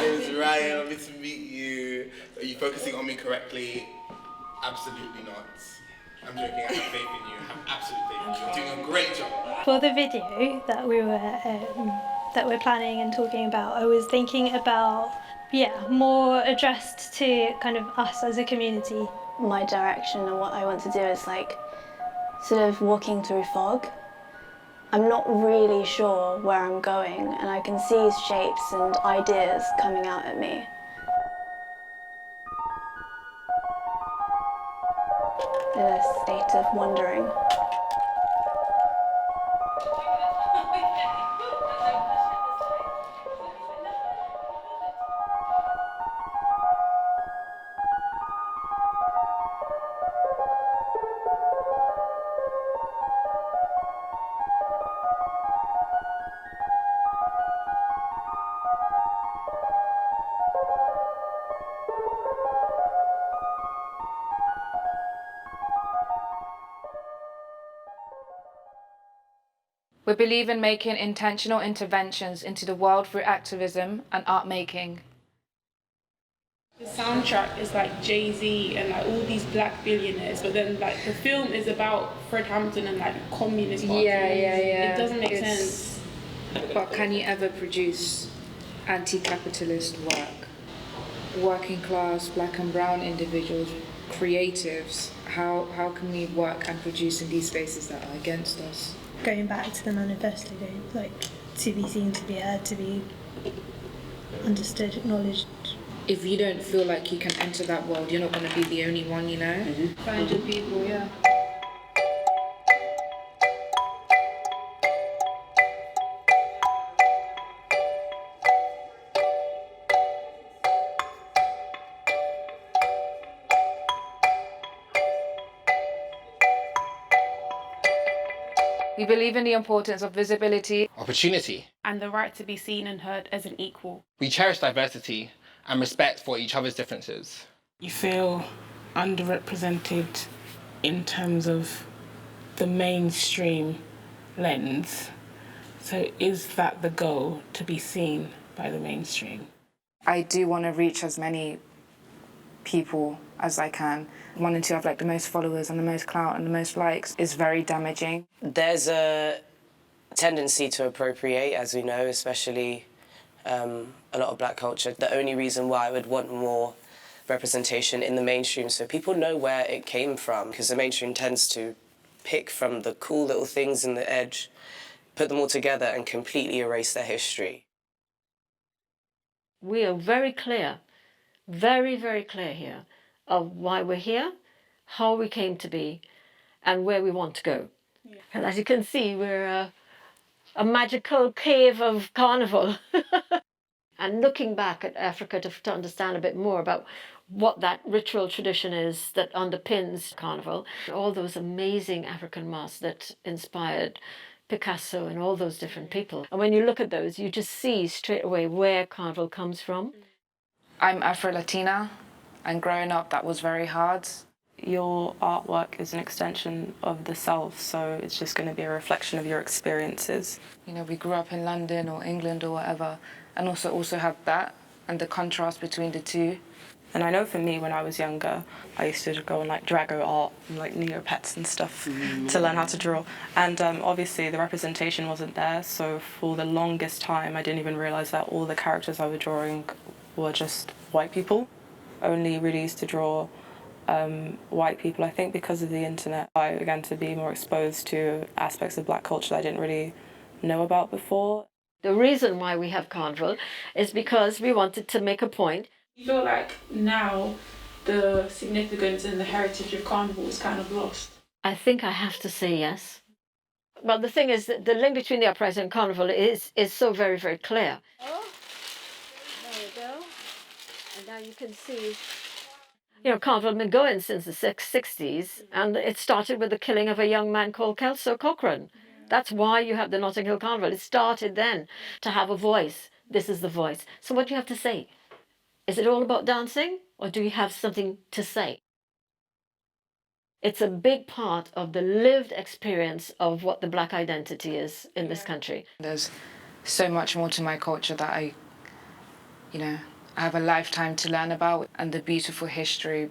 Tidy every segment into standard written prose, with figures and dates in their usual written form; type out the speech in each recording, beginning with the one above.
name's Ryan. Lovely to meet you. Are you focusing on me correctly? Absolutely not. I'm joking. I have faith in you. I have absolute faith in you. You're doing a great job. For the video that we're planning and talking about, I was thinking about more addressed to kind of us as a community. My direction and what I want to do is like sort of walking through fog. I'm not really sure where I'm going, and I can see shapes and ideas coming out at me. In a state of wondering. We believe in making intentional interventions into the world through activism and art making. The soundtrack is like Jay-Z and like all these black billionaires, but then like the film is about Fred Hampton and like communist party. It doesn't make sense. But can you ever produce anti-capitalist work? Working class, black and brown individuals, creatives, how can we work and produce in these spaces that are against us? Going back to the manifesto, like to be seen, to be heard, to be understood, acknowledged. If you don't feel like you can enter that world, you're not going to be the only one, you know? 500 people, yeah. We believe in the importance of visibility, Opportunity. And the right to be seen and heard as an equal. We cherish diversity and respect for each other's differences. You feel underrepresented in terms of the mainstream lens. So is that the goal, to be seen by the mainstream? I do want to reach as many people as I can. Wanting to have like the most followers and the most clout and the most likes is very damaging. There's a tendency to appropriate, as we know, especially a lot of black culture. The only reason why I would want more representation in the mainstream so people know where it came from, because the mainstream tends to pick from the cool little things in the edge, put them all together and completely erase their history. We are very clear, very, very clear here of why we're here, how we came to be, and where we want to go. Yeah. And as you can see, we're a magical cave of carnival. And looking back at Africa to understand a bit more about what that ritual tradition is that underpins carnival, all those amazing African masks that inspired Picasso and all those different people. And when you look at those, you just see straight away where carnival comes from. I'm Afro-Latina, and growing up that was very hard. Your artwork is an extension of the self, so it's just going to be a reflection of your experiences. You know, we grew up in London or England or whatever, and also have that and the contrast between the two. And I know for me, when I was younger, I used to go on like Drago art and like Neopets and stuff to learn how to draw. And obviously the representation wasn't there, so for the longest time I didn't even realise that all the characters I was drawing were just white people. Only really used to draw white people, I think because of the internet. I began to be more exposed to aspects of black culture that I didn't really know about before. The reason why we have carnival is because we wanted to make a point. You feel like now the significance and the heritage of carnival is kind of lost? I think I have to say yes. Well, the thing is that the link between the uprising and carnival is so very, very clear. Oh, there you go. And now you can see, you know, carnival has been going since the 60s, and it started with the killing of a young man called Kelso Cochrane. That's why you have the Notting Hill Carnival. It started then to have a voice. This is the voice. So what do you have to say? Is it all about dancing, or do you have something to say? It's a big part of the lived experience of what the black identity is in this country. There's so much more to my culture that I have a lifetime to learn about and the beautiful history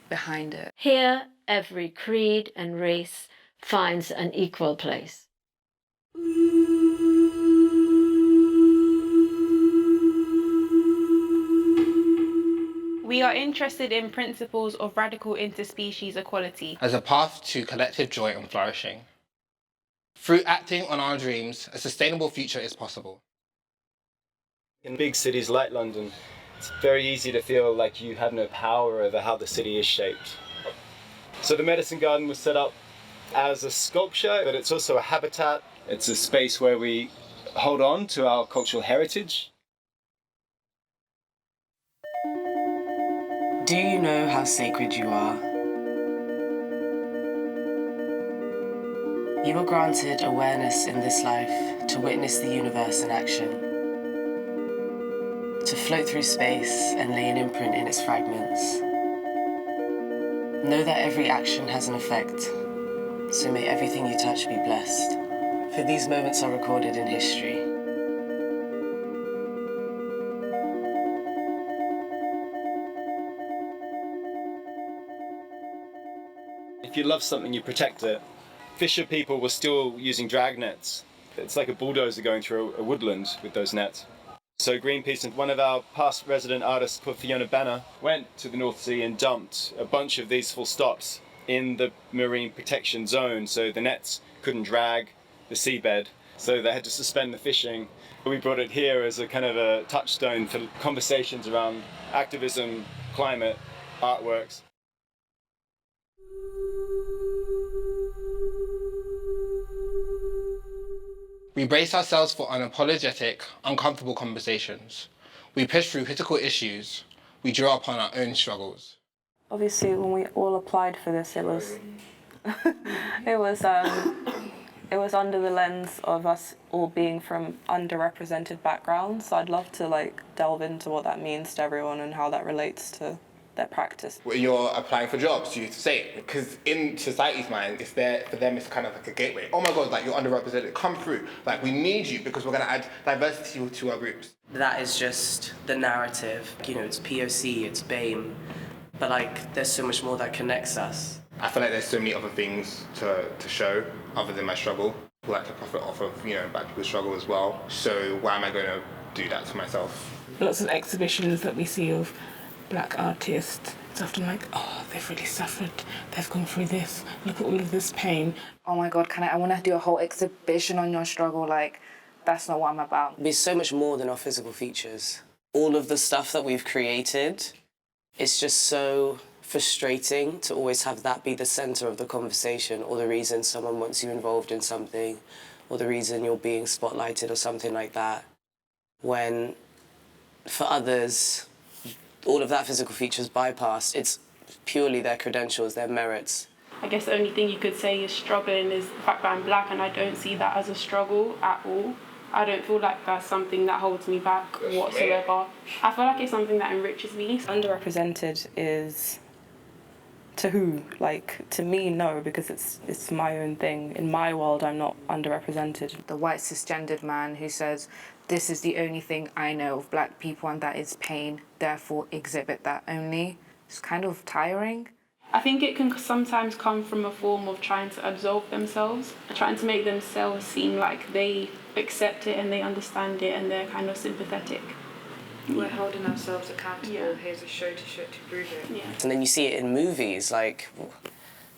behind it. Here, every creed and race finds an equal place. We are interested in principles of radical interspecies equality as a path to collective joy and flourishing. Through acting on our dreams, a sustainable future is possible. In big cities like London, it's very easy to feel like you have no power over how the city is shaped. So the Medicine Garden was set up as a sculpture, but it's also a habitat. It's a space where we hold on to our cultural heritage. Do you know how sacred you are? You were granted awareness in this life to witness the universe in action, to float through space and lay an imprint in its fragments. Know that every action has an effect, so may everything you touch be blessed, for these moments are recorded in history. If you love something, you protect it. Fisher people were still using drag nets. It's like a bulldozer going through a woodland with those nets. So Greenpeace and one of our past resident artists called Fiona Banner went to the North Sea and dumped a bunch of these full stops in the marine protection zone so the nets couldn't drag the seabed. So they had to suspend the fishing. We brought it here as a kind of a touchstone for conversations around activism, climate, artworks. We brace ourselves for unapologetic, uncomfortable conversations. We push through critical issues. We draw upon our own struggles. Obviously, when we all applied for this, it was it was under the lens of us all being from underrepresented backgrounds. So I'd love to delve into what that means to everyone and how that relates to their practice. When you're applying for jobs, you say it, because in society's mind, it's there for them. It's kind of like a gateway. Oh my God, you're underrepresented. Come through. We need you because we're gonna add diversity to our groups. That is just the narrative. It's POC, it's BAME, but there's so much more that connects us. I feel like there's so many other things to show other than my struggle. I like to profit off of Black people's struggle as well. So why am I going to do that to myself? Lots of exhibitions that we see of Black artists, it's often they've really suffered, they've gone through this, look at all of this pain. Oh my God, I want to do a whole exhibition on your struggle, that's not what I'm about. There's so much more than our physical features. All of the stuff that we've created, it's just so frustrating to always have that be the center of the conversation or the reason someone wants you involved in something or the reason you're being spotlighted or something like that. When for others, all of that physical features bypassed. It's purely their credentials, their merits. I guess the only thing you could say is struggling is the fact that I'm Black, and I don't see that as a struggle at all. I don't feel like that's something that holds me back whatsoever. I feel like it's something that enriches me. Underrepresented is to who? To me, no, because it's my own thing. In my world, I'm not underrepresented. The white cisgendered man who says, this is the only thing I know of Black people and that is pain, therefore exhibit that only. It's kind of tiring. I think it can sometimes come from a form of trying to absolve themselves, trying to make themselves seem like they accept it and they understand it and they're kind of sympathetic. We're holding ourselves accountable. Yeah. Here's a show to prove it. Yeah. And then you see it in movies,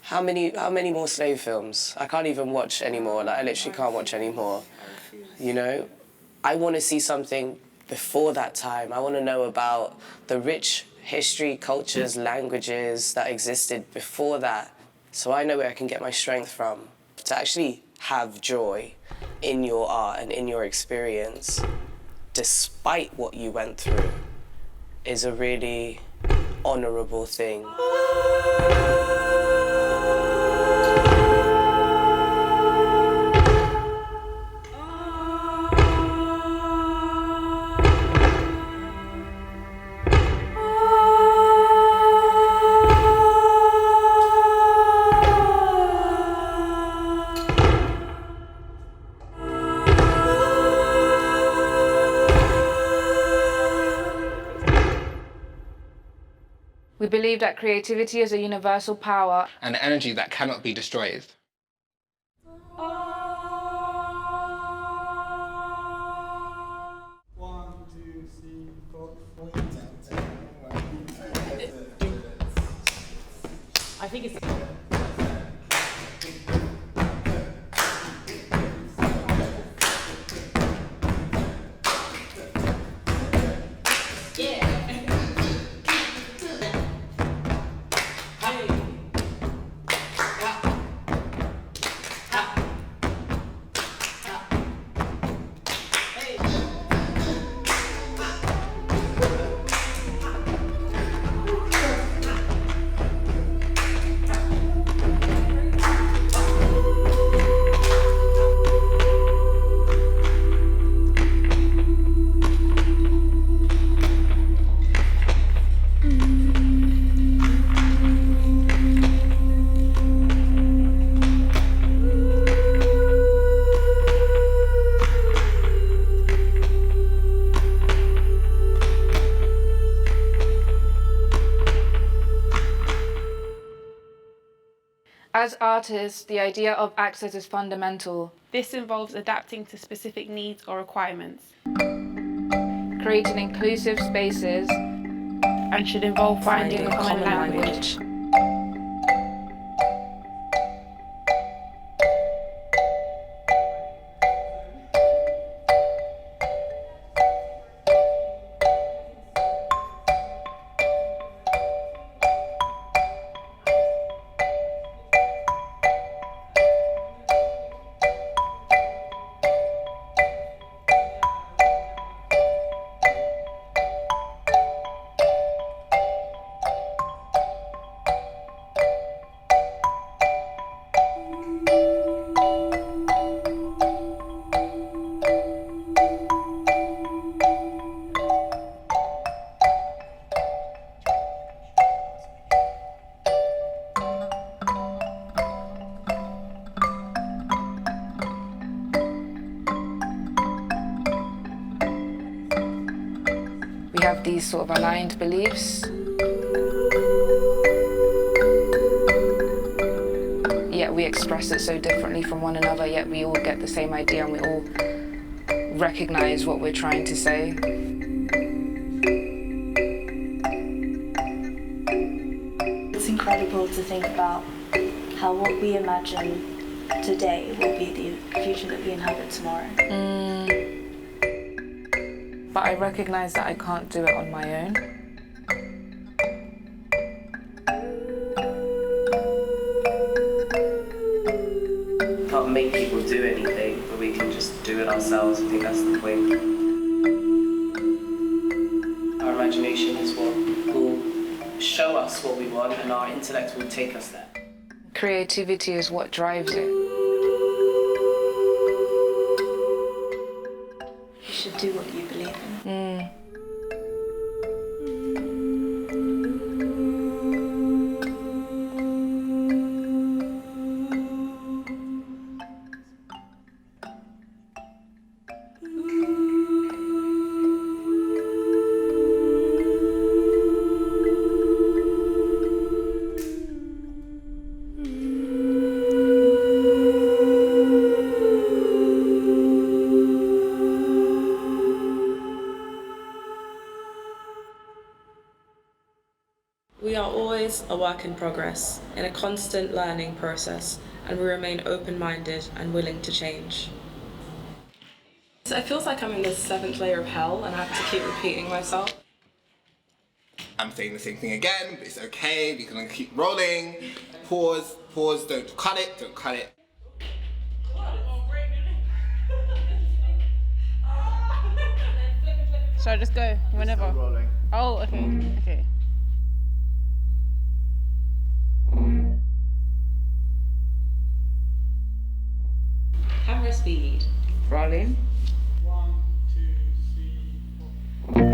how many more slave films? I can't even watch anymore. I literally can't watch anymore. I want to see something before that time. I want to know about the rich history, cultures, languages that existed before that, so I know where I can get my strength from. To actually have joy in your art and in your experience, despite what you went through, is a really honourable thing. We believe that creativity is a universal power and an energy that cannot be destroyed. I think it's... As artists, the idea of access is fundamental. This involves adapting to specific needs or requirements. Creating inclusive spaces and should involve finding a common language. We have these sort of aligned beliefs. Yet we express it so differently from one another, yet we all get the same idea and we all recognize what we're trying to say. It's incredible to think about how what we imagine today will be the future that we inhabit tomorrow. But I recognize that I can't do it on my own. Can't make people do anything, but we can just do it ourselves. I think that's the point. Our imagination is what will show us what we want, and our intellect will take us there. Creativity is what drives it. You should do what you believe in. We are always a work in progress, in a constant learning process, and we remain open-minded and willing to change. So it feels like I'm in the 7th layer of hell and I have to keep repeating myself. I'm saying the same thing again, but it's okay, we're gonna keep rolling. Pause, don't cut it. Shall I just go whenever? Oh, okay. Camera speed. Rolling. 1, 2, 3, 4.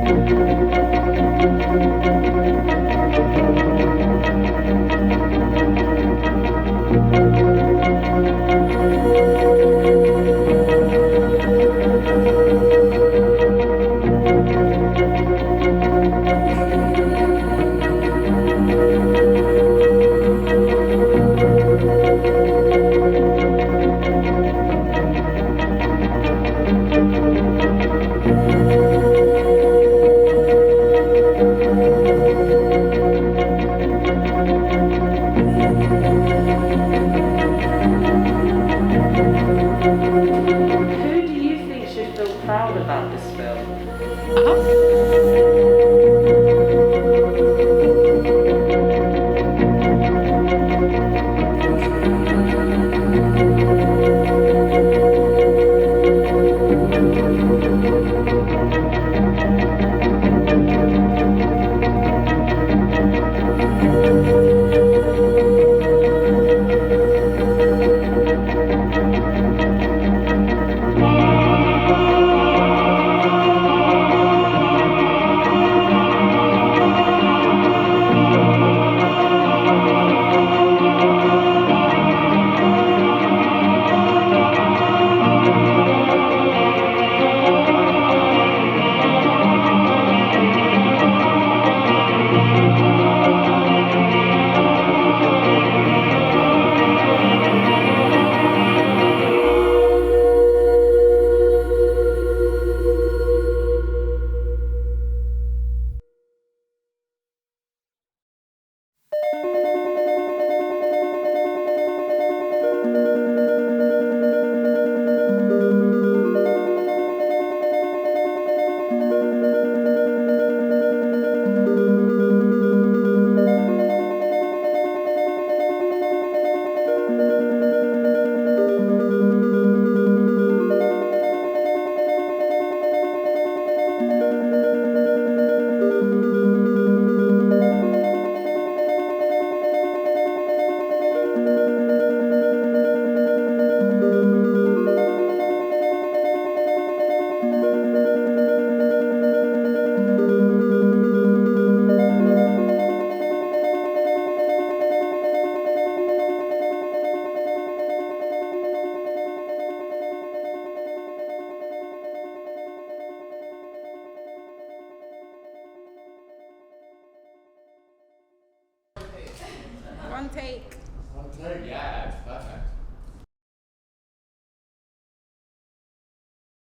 take. One take, yeah.